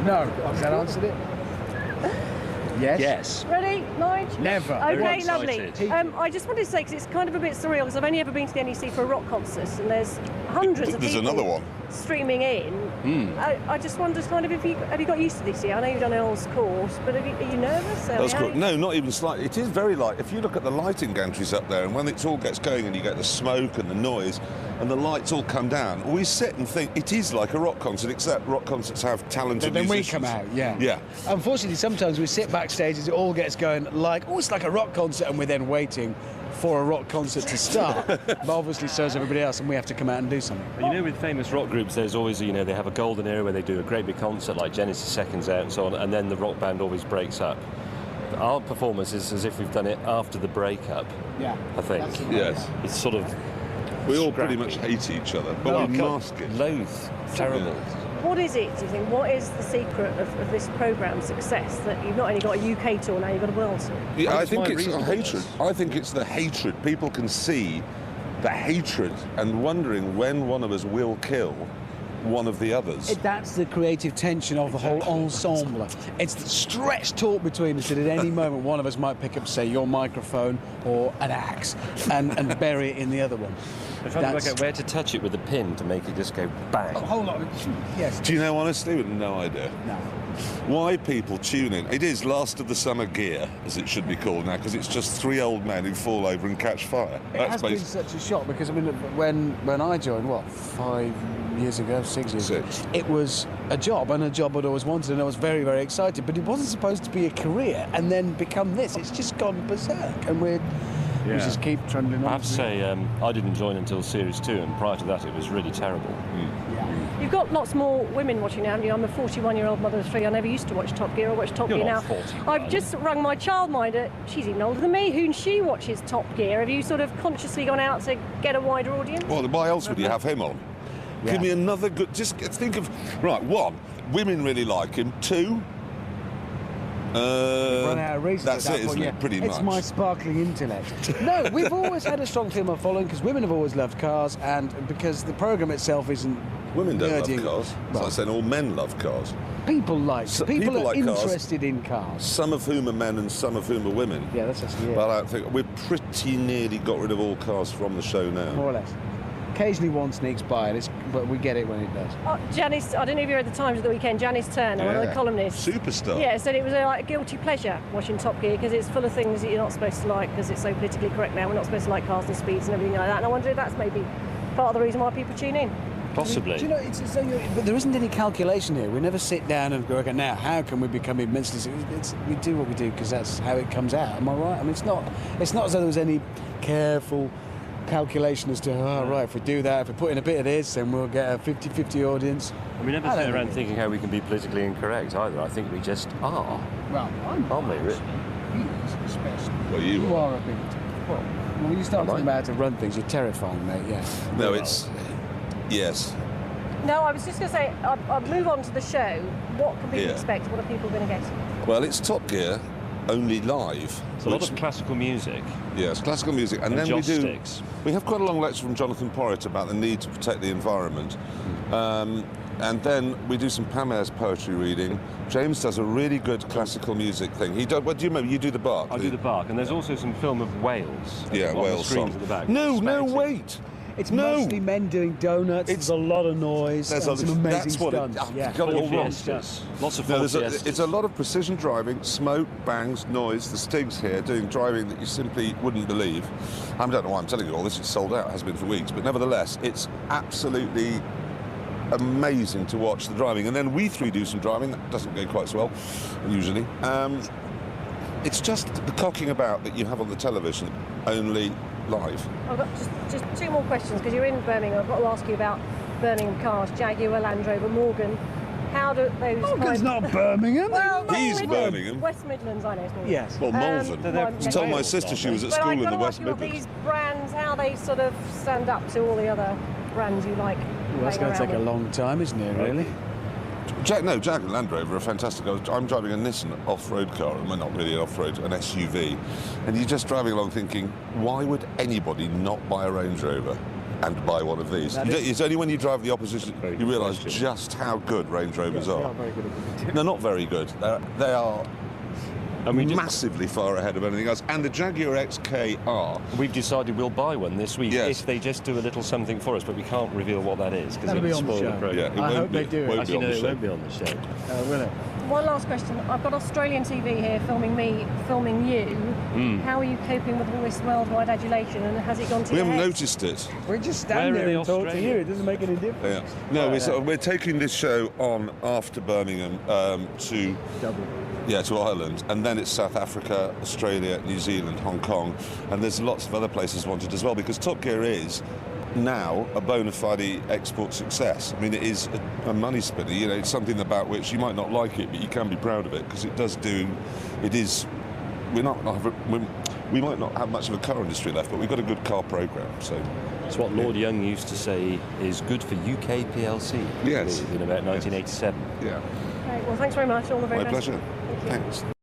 No. Has that answered it? Yes. Yes. Ready, Nige? Never. Okay, Very lovely. excited. I just wanted to say, because it's kind of a bit surreal, because I've only ever been to the NEC for a rock concert, and there's hundreds of There's people another one. streaming in. I just wondered, kind of, have you got used to this year? I know you've done Earl's course, but are you nervous? That's cool. No, not even slightly. It is very light. If you look at the lighting gantries up there, and when it all gets going and you get the smoke and the noise, and the lights all come down, we sit and think it is like a rock concert, except rock concerts have talented Then we musicians. come out, yeah. Yeah. Unfortunately, sometimes we sit backstage as it all gets going like, oh, it's like a rock concert, and we're then waiting for a rock concert to start. But obviously, so is everybody else, and we have to come out and do something. And you know, with famous rock groups, there's always, you know, they have a golden era where they do a great big concert like Genesis Seconds Out and so on, and then the rock band always breaks up. Our performance is as if we've done it after the breakup, Yeah. I think. That's it. Yes. It's sort of We all scrappy. pretty much hate each other, but we mask it. Loathe. Terrible. What is it, do you think? What is the secret of this programme's success, that you've not only got a UK tour now, you've got a world tour? Yeah, I What's think my it's the reasonableness? hatred. I think it's the hatred. People can see the hatred and wondering when one of us will kill one of the others. That's the creative tension of the whole ensemble. It's the stretched talk between us that at any moment one of us might pick up, say, your microphone or an axe and bury it in the other one. I'm trying to work out where to touch it with a pin to make it just go bang. A whole lot of... Yes. Do you know, honestly, with no idea No. why people tune in? It is last of the summer gear, as it should be called now, because it's just three old men who fall over and catch fire. It has been such a shock because, I mean, when I joined, 5 years ago, 6 years ago, it was a job, and a job I'd always wanted, and I was very, very excited, but it wasn't supposed to be a career and then become this. It's just gone berserk, and we just keep trundling on. I have to say, I didn't join until Series 2, and prior to that it was really terrible. You've got lots more women watching now, haven't you? I'm a 41-year-old mother of three. I never used to watch Top Gear. I watch Top You're Gear now. not 41. I've just rung my childminder. She's even older than me. Who and she watches Top Gear. Have you sort of consciously gone out to get a wider audience? Well, why else would you have him on? Yeah. Give me another good... Just think of... Right, one, women really like him. Two... Run out of reasons that's at that it, point, isn't yeah. it? Pretty It's much. my sparkling intellect. No, we've always had a strong female following because women have always loved cars, and because the programme itself isn't Women don't nerdy. love cars. It's Well, like saying all men love cars. people like So people people are like cars. interested in cars. Some of whom are men and some of whom are women. Yeah, that's just, yeah, But I don't think... We've pretty nearly got rid of all cars from the show now. more or less. Occasionally one sneaks by, but we get it when it does. Janice, I don't know if you read the Times at the weekend. Janice Turner, one of the columnists. Superstar. Yeah, said it was a guilty pleasure watching Top Gear because it's full of things that you're not supposed to like because it's so politically correct now. We're not supposed to like cars and speeds and everything like that. And I wonder if that's maybe part of the reason why people tune in. Possibly. Do you know, it's as though but there isn't any calculation here. We never sit down and go, okay, now how can we become immensely... we do what we do because that's how it comes out. Am I right? I mean, it's not as though there was any careful calculation as to, right, if we do that, if we put in a bit of this, then we'll get a 50-50 audience. And we never I sit don't around think- thinking how we can be politically incorrect either. I think we just are. Well, I'm Aren't we, Rick? especially. Well, you You are. are a bit... Well, when you start Am I? talking about how to run things, you're terrifying, mate, yeah. No, it's... Yes. No, I was just going to say, I'll move on to the show. What can people Yeah. expect? What are people going to get? Well, it's Top Gear, only live. It's a lot of classical music. Yes, classical music. And And then we joss do... sticks. We have quite a long lecture from Jonathan Porritt about the need to protect the environment. And then we do some Pam Ayres poetry reading. James does a really good classical music thing. He does, what do you remember? You do the bark. I do the bark, and there's also some film of Wales. Yeah, on the Wales screens song. at the back. No, no, Spectacle. wait. It's No. mostly men doing donuts. It's a lot of noise. There's and a- some amazing that's what it- stunts. I've yeah. got it all Ford wrong. Fiestas. Lots of No, Ford there's Fiestas. it's a lot of precision driving, smoke, bangs, noise. The Stigs here doing driving that you simply wouldn't believe. I don't know why I'm telling you all this. It's sold out. It has been for weeks. But nevertheless, it's absolutely amazing to watch the driving. And then we three do some driving. That doesn't go quite so well, usually. It's just the cocking about that you have on the television, only live. I've got just two more questions because you're in Birmingham. I've got to ask you about Birmingham cars, Jaguar, Land Rover, Morgan. How do those... Morgan's not Birmingham. Well, He's West Birmingham. West Midlands, I know it's Morgan. Yes. Well, Malvern. Well, You told my sister she was at But school I've in got the to West ask you about Midlands. these brands, how they sort of stand up to all the other brands you like. Well, that's going to take a long time, isn't it, really? Jag and Land Rover are fantastic. I'm driving a Nissan off-road car, well, not really an off-road, an SUV, and you're just driving along thinking, why would anybody not buy a Range Rover? and buy one of these. It's only when you drive the opposition you realise just how good Range Rovers are. They're not very good. They are massively far ahead of anything else. And the Jaguar XKR. We've decided we'll buy one this week if they just do a little something for us, but we can't reveal what that is because it'll spoil the program. Yeah, I hope they do it. Actually, no, it won't be on the show. Will it? One last question. I've got Australian TV here filming me, filming you. How are you coping with all this worldwide adulation, and has it gone to We your haven't head? noticed it. We just Where stand are there the and talk to you. Australians? It doesn't make any difference. Yeah. No, we're taking this show on after Birmingham to Double. to Ireland, and then it's South Africa, Australia, New Zealand, Hong Kong, and there's lots of other places wanted as well, because Top Gear is now a bona fide export success. I mean, it is a money spinner. You know, it's something about which you might not like it, but you can be proud of it because it does do. It is. We might not have much of a car industry left, but we've got a good car program. So It's what Lord Young used to say is good for UK PLC. Yes. In about 1987. yeah, Right, well, thanks very much. All the very my best. pleasure. Thank you. Thanks.